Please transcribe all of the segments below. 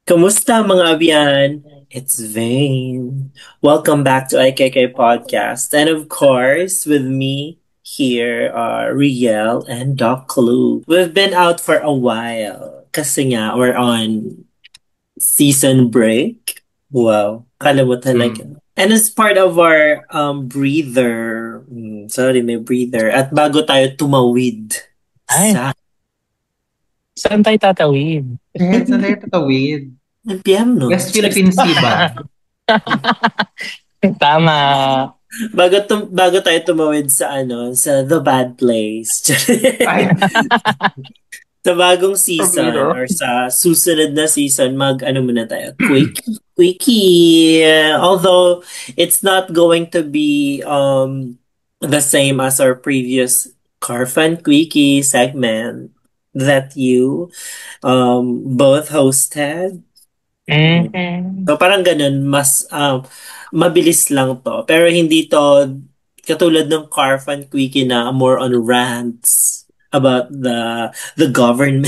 Kamusta mga abyan? It's Vane. Welcome back to IKK Podcast. And of course, with me here are Riel and Doc Clue. We've been out for a while kasi nga we're on season break. Wow, kala mo talaga. And as part of our breather, sorry, may breather. At bago tayo tumawid Ay, sa saan tayo tatawid? Saan tayo tatawid? impyerno. West Philippine Sea ba? Tama. Bago tayo tumawid sa sa The Bad Place. Ay, Sa bagong season Ramiro. or sa susunod na season, muna tayo. Quickie. Although it's not going to be the same as our previous Carfan Quickie segment that you both hosted. Mhm. So parang ganun, mas mabilis lang to. Pero hindi to katulad ng Carfan Quickie na more on rants about the government,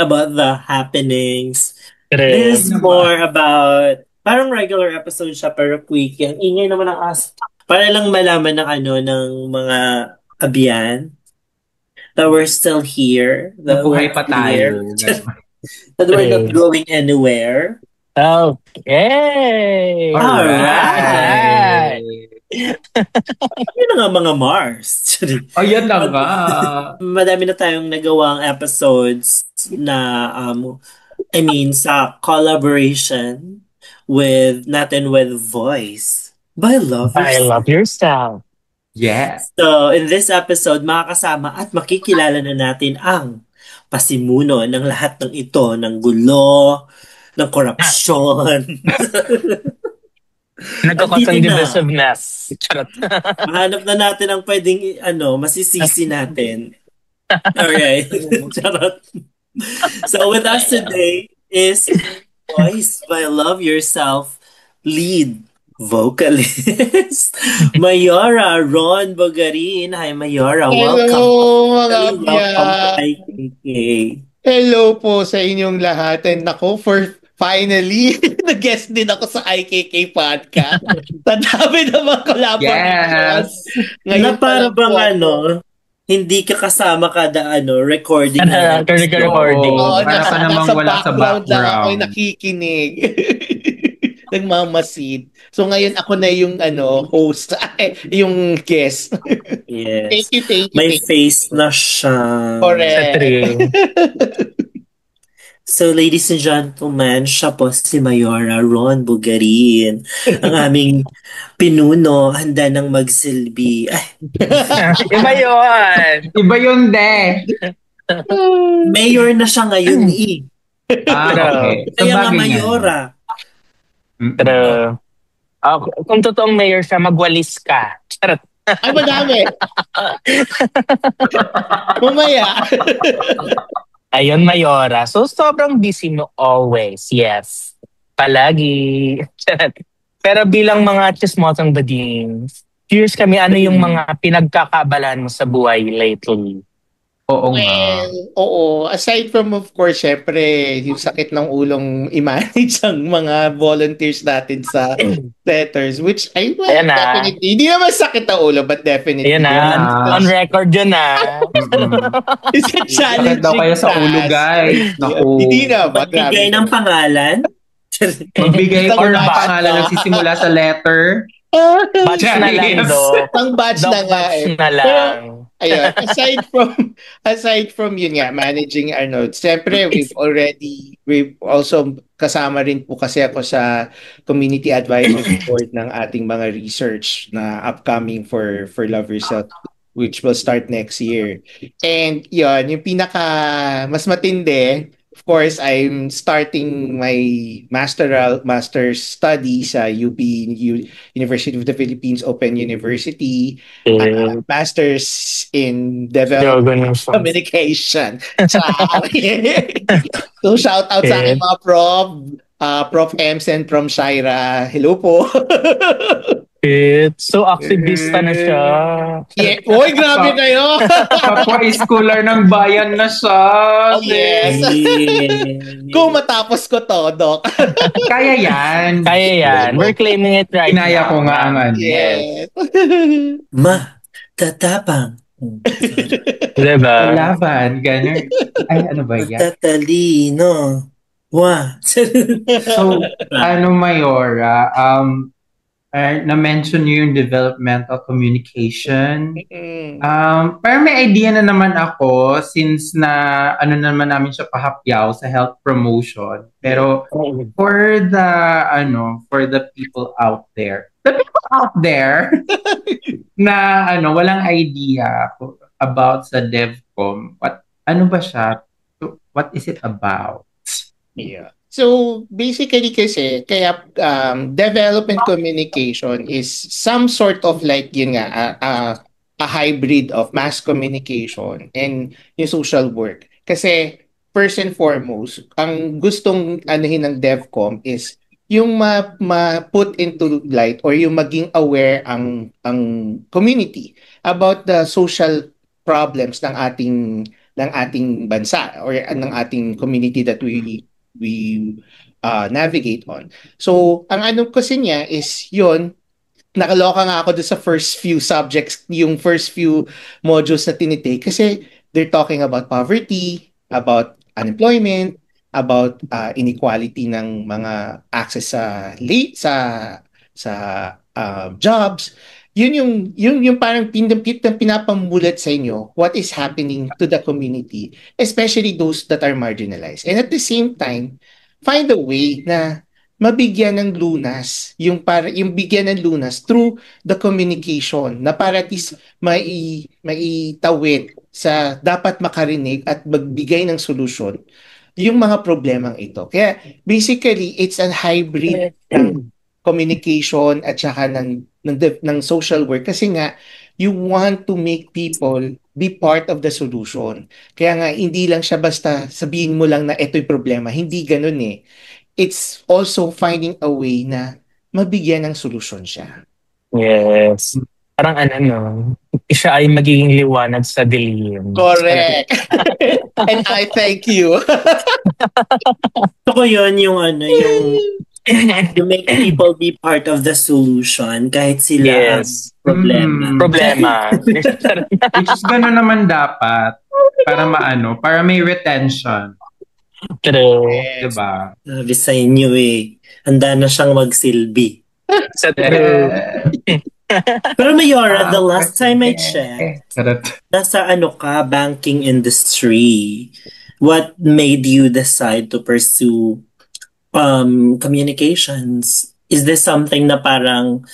about the happenings. True. This is Ano more ba? about, parang regular episode siya pero quickie. Ang ingay naman ng aso. Para lang malaman ng ng mga abyan that we're still here, that Nabuhay we're pa here, tayo. Ganun. that we're not True. going anywhere. Okay. Alright! Alright. Alright. Yun na nga mga Mars. Ayan na nga. Madami na tayong nagawang episodes na, sa collaboration with, natin with Voice by I Lovers. love yourself. Yeah. So, in this episode, makakasama at makikilala na natin ang pasimuno ng lahat ng ito, ng gulo, ng Ah, korupsyon. Andito nagkakotong na. divisiveness. Charot. Mahanap na natin ang pwedeng, masisisi natin. Alright. Charot. So with us today is Voice by Love Yourself lead vocalist Mayora Ron Bogarin. Hi Mayora, welcome. Hello mga Welcome to abya! IKK. Hello po sa inyong lahat. And ako, for finally, nag-guest din ako sa IKK podcast. Sa dami naman collaborations. Yes. Na para pa lang po bang ako. hindi ka kasama kada recording Ano, ng recording. Oo, Para ka namang wala sa lang ako background. nakikinig. Nagmamasid. So ngayon ako na yung host, yung guest. Yes. Thank you. May Thank you. face na siya. Sa Correct. true. So, ladies and gentlemen, siya po si Mayora Ron Bugarin. Ang aming pinuno, handa nang magsilbi. Ay, Iba yun. Iba yun, de. mayor na siya ngayon eh. Okay. Kaya nga Sabagay nga. Mayora. True. Kung totoong mayor siya, magwalis ka. Charot. Ay, madami. Mamaya. Ayun, Mayora. So, sobrang busy mo always. Yes. Palagi. Charot. Pero bilang mga chismosang badings, curious kami ano yung mga pinagkakabalan mo sa buhay lately. Oo nga. Well, oo. Aside from, of course, syempre, yung sakit ng ulong i-manage ang mga volunteers natin sa letters, which I well, Ayan na. definitely, hindi naman sakit ang ulo, but definitely. Ayan na. Yeah. On record yun na. It's a challenging Sakit daw kayo sa ulo, task. guys. Naku. Hindi na, Magbigay ng pangalan. Magbigay Isang or ng batch pangalan na. nagsisimula sa letter. Batch na lang, Yes. do. Ang batch na nga Batch eh. na lang. Ayun, aside from yun nga, managing our notes, siyempre we've also kasama rin po kasi ako sa community advisory board ng ating mga research na upcoming for Love Yourself, which will start next year. And yun, yung mas matindi, of course, I'm starting my master's study sa University of the Philippines Open University, master's in development communication. So shout out sa aking mga prof, Prof. Ems and from Shaira. Hello po. So, aktivista na siya. Yeah. Uy, grabe na yun! Kapwa schooler ng bayan na siya. Oh, yes. Kung matapos ko to, Doc. Kaya yan. Kaya yan. We're claiming it right Kinaya now. ko nga ang ano. Yes. Tatapang. Diba? Laban, ganun. Ay, ano ba yan? Tatalino. Wah. So, Mayora, na-mention niyo yung developmental communication. Pero may idea na naman ako since na naman namin siya pahapyaw sa health promotion. Pero for the people out there, na walang idea about sa DevCom, ano ba siya? What is it about? Yeah. So basically kasi kaya development communication is some sort of like yun nga a hybrid of mass communication and yung social work. Kasi first and foremost, ang gustong anuhin ng DevCom is yung ma-put into light or yung maging aware ang community about the social problems ng ating bansa or ng ating community that we navigate on. So, ang ano kasi niya is yun, nakaloka nga ako doon sa first few subjects, yung first few modules na tinitake kasi they're talking about poverty, about unemployment, about inequality ng mga access sa jobs. Yun yung parang pinapamulat sa inyo what is happening to the community, especially those that are marginalized. And at the same time, find a way na mabigyan ng lunas, yung bigyan ng lunas through the communication na para at least maitawid sa dapat makarinig at magbigay ng solusyon yung mga problemang ito. Kaya basically, it's a hybrid ng communication at saka ng social work kasi nga you want to make people be part of the solution. Kaya nga hindi lang siya basta sabihin mo lang na ito'y problema. Hindi ganun eh. It's also finding a way na mabigyan ng solusyon siya. Yes. Parang siya ay magiging liwanag sa dilim. Correct. And I thank you. Gusto ko yun yung you make people be part of the solution kahit sila ang Yes. problema. Problema. Which is gano'n naman dapat para may retention. True. Diba? Sabi sa inyo handa na siyang magsilbi. Sa true. Pero Mayora, the last time I checked, nasa banking industry. What made you decide to pursue communications? Is this something na parang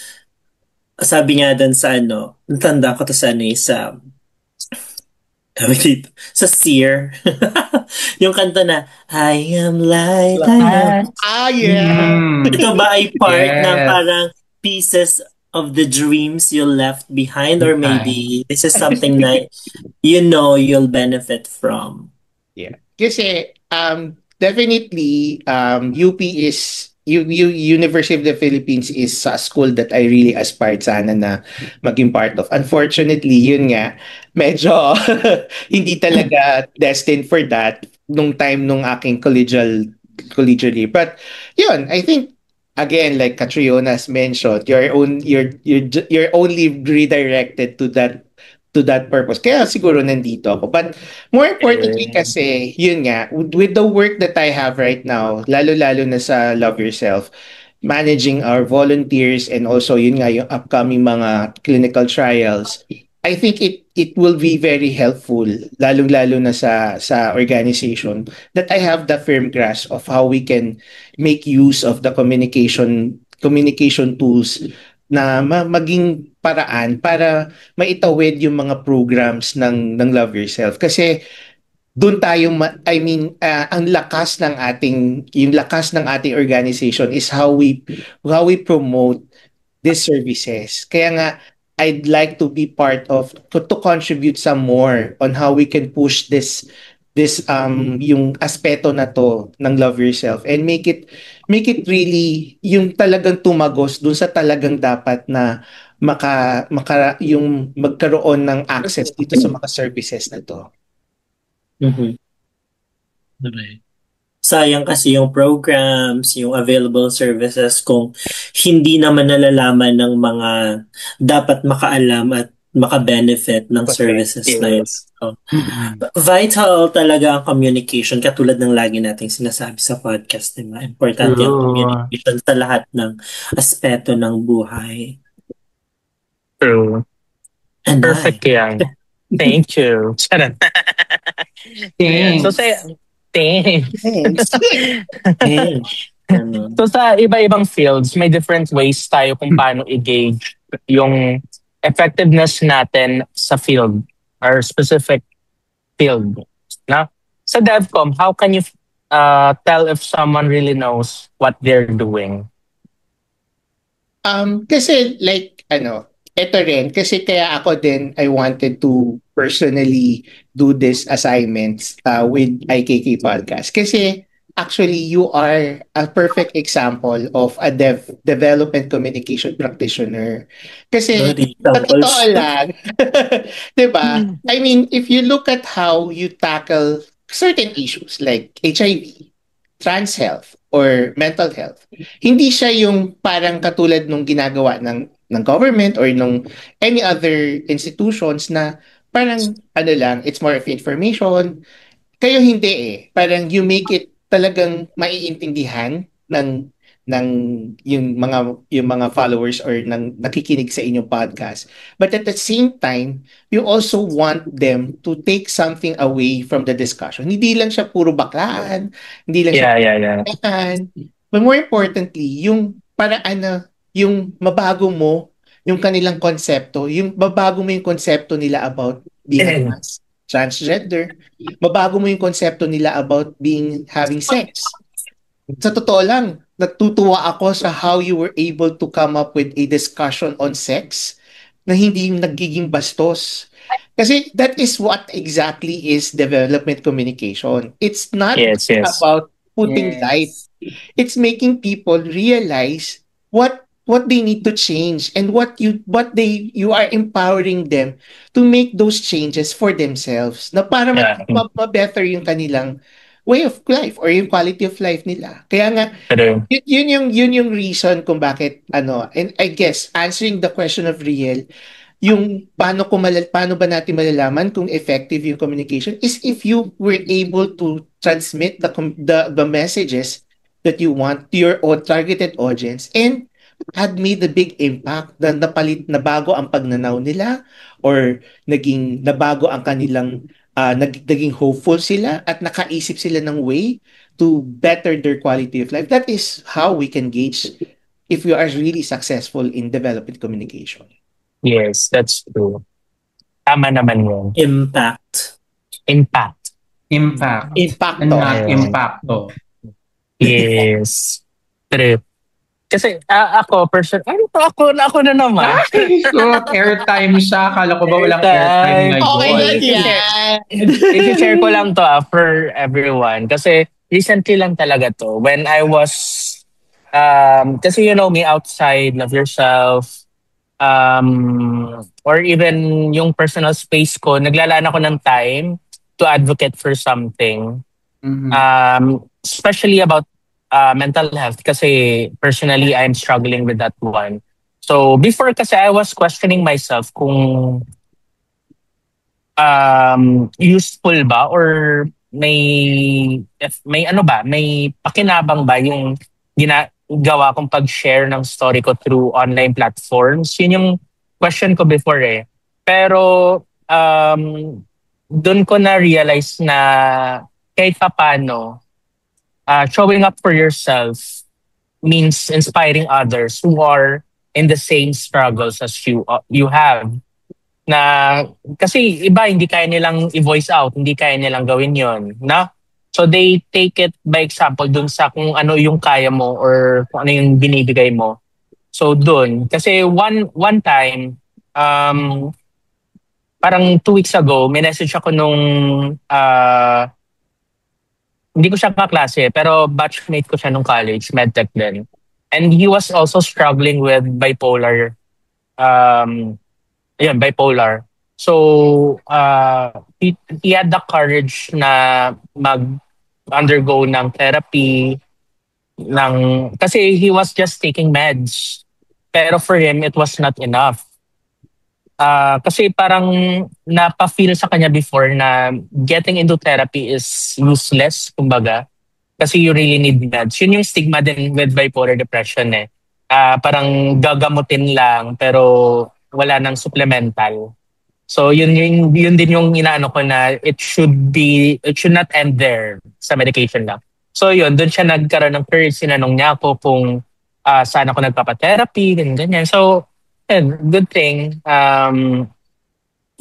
sabi nga dun sa natanda ko to sa sa Sear. Yung kanta na, I am light, I am. Yeah. Ito ba ay part ng parang pieces of the dreams you left behind, or maybe this is something that you'll benefit from? Yeah. Kasi definitely UP is University of the Philippines is a school that I really aspired sana na maging part of. Unfortunately, yun nga, medyo hindi talaga destined for that nung time nung aking collegial year. But yun, I think again, like Catriona's mentioned, you're only redirected to that purpose. Kaya siguro nandito ako. But more importantly kasi, yun nga, with the work that I have right now, lalo-lalo na sa Love Yourself, managing our volunteers and also yun nga yung upcoming mga clinical trials, I think it will be very helpful, lalo-lalo na sa organization, that I have the firm grasp of how we can make use of the communication tools na maging paraan para maitawid yung mga programs ng Love Yourself. Kasi doon tayo ang lakas ng ating organization is how we promote these services. Kaya nga I'd like to be part of to contribute some more on how we can push this yung aspeto na to ng love yourself and make it really yung talagang tumagos dun sa talagang dapat na yung magkaroon ng access dito sa mga services na to. Mhm. Right. Sayang kasi yung programs, yung available services kung hindi naman nalalaman ng mga dapat makaalam at maka-benefit ng services na yun. Yes. So, vital talaga ang communication katulad ng lagi nating sinasabi sa podcast, diba? Importante ang True. communication sa lahat ng aspeto ng buhay. True. And Perfect yan. Thank you. Charot. Thanks. So, thanks. Ano? So sa iba-ibang fields, may different ways tayo kung paano i-gauge yung effectiveness natin sa field or specific field. Na? Sa DevCom, how can you tell if someone really knows what they're doing? Kasi ito rin, kasi kaya ako din, I wanted to personally do this assignments with IKK Podcast. Kasi actually, you are a perfect example of a development communication practitioner. Kasi, sa totoo lang, diba? I mean, if you look at how you tackle certain issues like HIV, trans health, or mental health, hindi siya yung parang katulad nung ginagawa ng government or nung any other institutions na parang lang, it's more of information. Kayo hindi eh. Parang you make it talagang maiintindihan ng yung mga followers or ng nakikinig sa inyong podcast. But at the same time, you also want them to take something away from the discussion. Hindi lang siya puro baklaan, hindi lang siya baklaan. But more importantly, yung paraan na yung mabago mo yung kanilang konsepto, yung mabago mo yung konsepto nila about being transgender, mabago mo yung konsepto nila about having sex. Sa totoo lang, natutuwa ako sa how you were able to come up with a discussion on sex na hindi nagiging bastos. Kasi that is what exactly is development communication. It's not about putting light. It's making people realize what they need to change and you are empowering them to make those changes for themselves na para ma-better yung kanilang way of life or yung quality of life nila. Kaya nga yun yung reason kung bakit and I guess answering the question of Riel, yung paano ba natin malalaman kung effective yung communication is if you were able to transmit the messages that you want to your targeted audience and had made a big impact na nabago ang pagnanaw nila or nabago ang kanilang naging hopeful sila at nakaisip sila ng way to better their quality of life. That is how we can gauge if we are really successful in developing communication. Yes, that's true. Tama naman yun. Impact. Impacto. Yes. True. Kasi ako, ako na naman. Airtime siya. Akala ko ba walang airtime ngayon? Okay na yan. I-share ko lang to for everyone. Kasi recently lang talaga to. When I was, kasi you know me, outside, love yourself, or even yung personal space ko, naglalaan ako ng time to advocate for something. Especially about mental health kasi personally I'm struggling with that one. So before kasi I was questioning myself kung useful ba or may pakinabang ba yung ginagawa kong pag-share ng story ko through online platforms. Yun yung question ko before eh. Pero doon ko na realize na kahit paano showing up for yourself means inspiring others who are in the same struggles as you have. Na kasi iba hindi kaya nilang i-voice out, hindi kaya nilang gawin yon, na? So they take it by example dun sa kung ano yung kaya mo or kung ano yung binibigay mo. So dun, kasi one time parang 2 weeks ago, may message ako nung hindi ko siya kaklase, pero batchmate ko siya nung college, medtech din. And he was also struggling with bipolar. Um, bipolar. So, he had the courage na mag-undergo ng therapy, kasi he was just taking meds. Pero for him, it was not enough. Kasi parang napa-feel sa kanya before na getting into therapy is useless, kumbaga. Kasi you really need meds. Yun yung stigma din with bipolar depression eh. Parang gagamutin lang pero wala nang supplemental. So yun din yung inaano ko na it should not end there sa medication lang. So yun, doon siya nagkaroon ng courage, sinanong niya ako kung saan ako nagpapa-therapy, ganyan. So, good thing.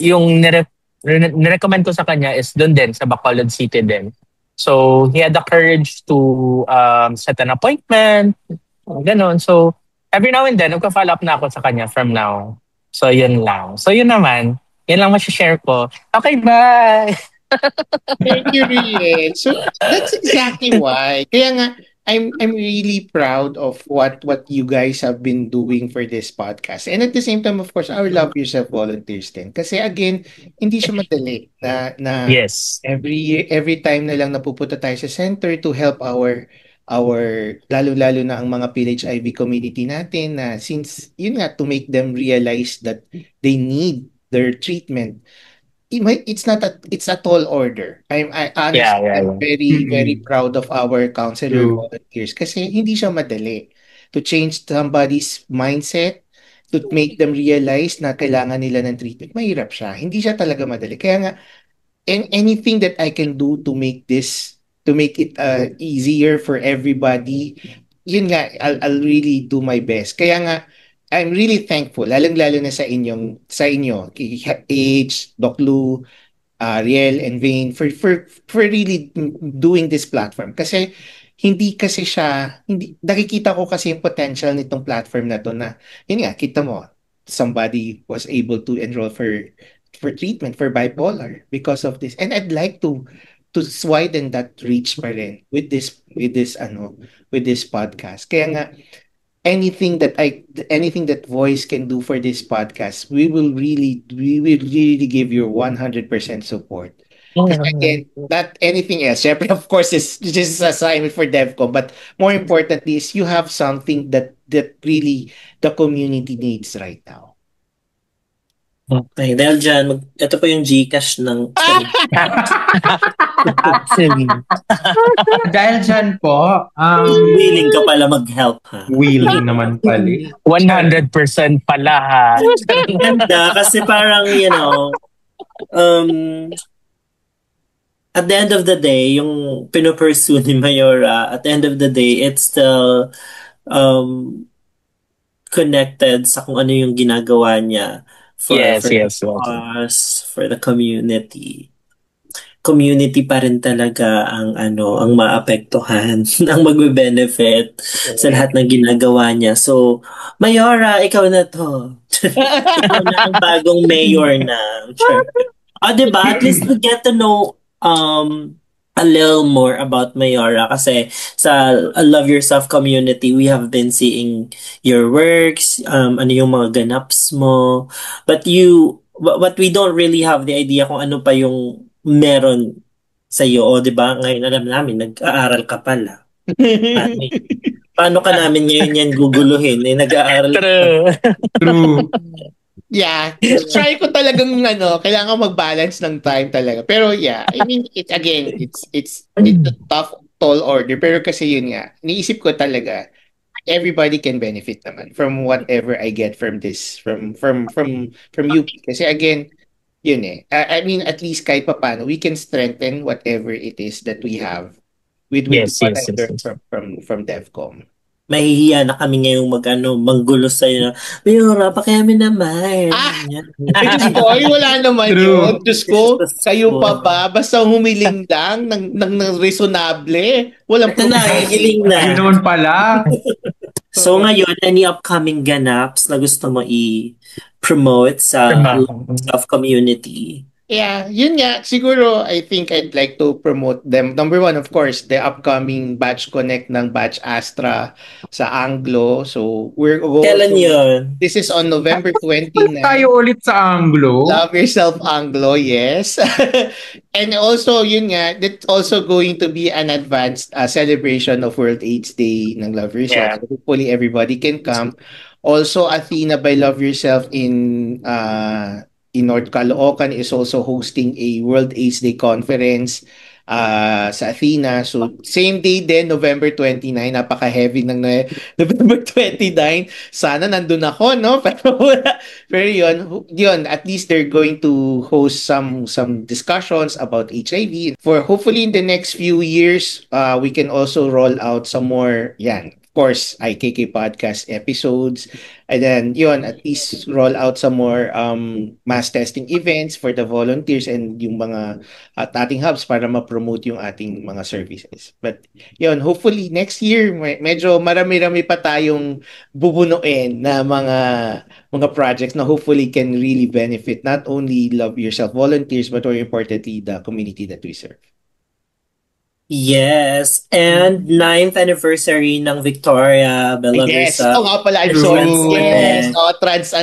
Yung nirecommend ko sa kanya is doon din, sa Bacolod City din. So, he had the courage to set an appointment, ganon. So, every now and then, nagka-follow up na ako sa kanya from now. So, yun lang. So, yun naman. Yan lang share ko. Okay, bye! Thank you, Riel. So that's exactly why. Kaya nga, I'm really proud of what you guys have been doing for this podcast. And at the same time, of course, our Love Yourself volunteers din. Kasi again, hindi siya madali na Yes. every time na lang napupunta tayo sa center to help our lalo-lalo na ang mga PHIV community natin na since yun nga to make them realize that they need their treatment. It's a tall order. I honestly am very proud of our counselor volunteers kasi hindi siya madali to change somebody's mindset, to make them realize na kailangan nila ng treatment. Mahirap siya. Hindi siya talaga madali. Kaya nga anything that I can do to make it easier for everybody, yun nga, I'll really do my best. Kaya nga I'm really thankful, lalong-lalo na sa inyo, H, Doc Lou, Riel, and Vane, for really doing this platform. Kasi nakikita ko kasi yung potential nitong platform na to na, yun nga, kita mo, somebody was able to enroll for treatment for bipolar because of this. And I'd like to widen that reach pa rin with this podcast. Kaya nga, anything that Voice can do for this podcast, we will really give you 100% support. Because again, not anything else. Syempre, of course, is just an assignment for DevCom, but more importantly is you have something that really the community needs right now. Okay, dahil dyan, ito po yung Gcash ng... Actually. Dahil dyan po, willing ka pala mag-help, ha? willing naman pala. 100% pala, ha? Ganda, kasi parang, at the end of the day, yung pinupursue ni Mayora, at the end of the day, it's still connected sa kung ano yung ginagawa niya for the cause, for the community. Community pa rin talaga ang maapektuhan, ang magbe-benefit sa lahat ng ginagawa niya. So, Mayora, ikaw na to. Ikaw na ang bagong mayor na. Sure. Diba? At least we get to know a little more about Mayora kasi sa Love Yourself community, we have been seeing your works, ano yung mga ganaps mo. But we don't really have the idea kung ano pa yung meron sa iyo. O, di ba? Ngayon alam namin, nag-aaral ka pala. Paano ka namin ngayon yan guguluhin? Nag-aaral ka. True. Yeah, try ko talagang kailangan mag-balance ng time talaga. Pero yeah, I mean it's a tough tall order pero kasi yun nga, niisip ko talaga everybody can benefit naman from whatever I get from this from UP. Kasi again, yun I mean at least kahit paano we can strengthen whatever it is that we have with what I learned from DevCom. Mahihiya na kami ngayong manggulo sa'yo na, Mayora, pakiamin naman. Diyos ko, wala naman yun. Diyos ko, kayo pa ba? Basta humiling lang ng reasonable. Walang problema. Hiling na. Yun naman pala. So ngayon, any upcoming ganaps na gusto mo i-promote sa self-community? Yeah, yun nga. Siguro, I think I'd like to promote them. Number one, of course, the upcoming Batch Connect ng Batch Astra sa Anglo. So, we're Kailan also, yun? this is on November Balik 29. tayo ulit sa Anglo. Love Yourself Anglo, yes. And also, yun nga, that's also going to be an advanced celebration of World AIDS Day ng Love Yeah. Yourself. So hopefully, everybody can come. Also, Athena by Love Yourself in North Caloocan is also hosting a World AIDS Day conference sa Athena. So, same day din, November 29. Napaka-heavy ng November 29. Sana nandun ako, no? Pero yun, at least they're going to host some discussions about HIV. For hopefully in the next few years, we can also roll out some more, yan, of course, IKK podcast episodes. And then, yun, at least roll out some more mass testing events for the volunteers and yung mga ating hubs para ma-promote yung ating mga services. But, yun, hopefully next year, medyo marami-rami pa tayong bubunuin na mga projects na hopefully can really benefit not only Love Yourself volunteers but more importantly, the community that we serve. Yes. And 9th anniversary ng Victoria, Love Yes. Yourself. Nga pala, I'm True. sorry. Yes. Connect.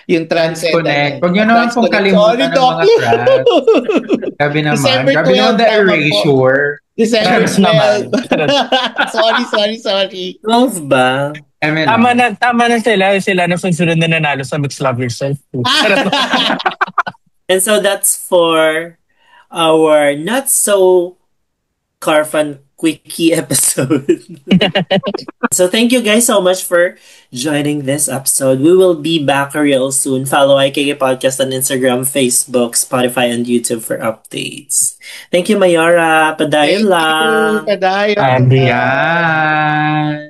Yung Connect. Huwag nyo naman pong kalimutan ng mga trans. Gabi naman. December Gabi naman 12, the tama po. erasure. December Trans naman. 12. sorry. Love ba? Tama na sila na susunod na nanalo sa Mix Love Yourself. And so that's for our not so Carfan quickie episode. So thank you guys so much for joining this episode. We will be back real soon. Follow IKK Podcast on Instagram, Facebook, Spotify, and YouTube for updates. Thank you, Mayora. Padayon lang. Padayon. Adrian. Yan.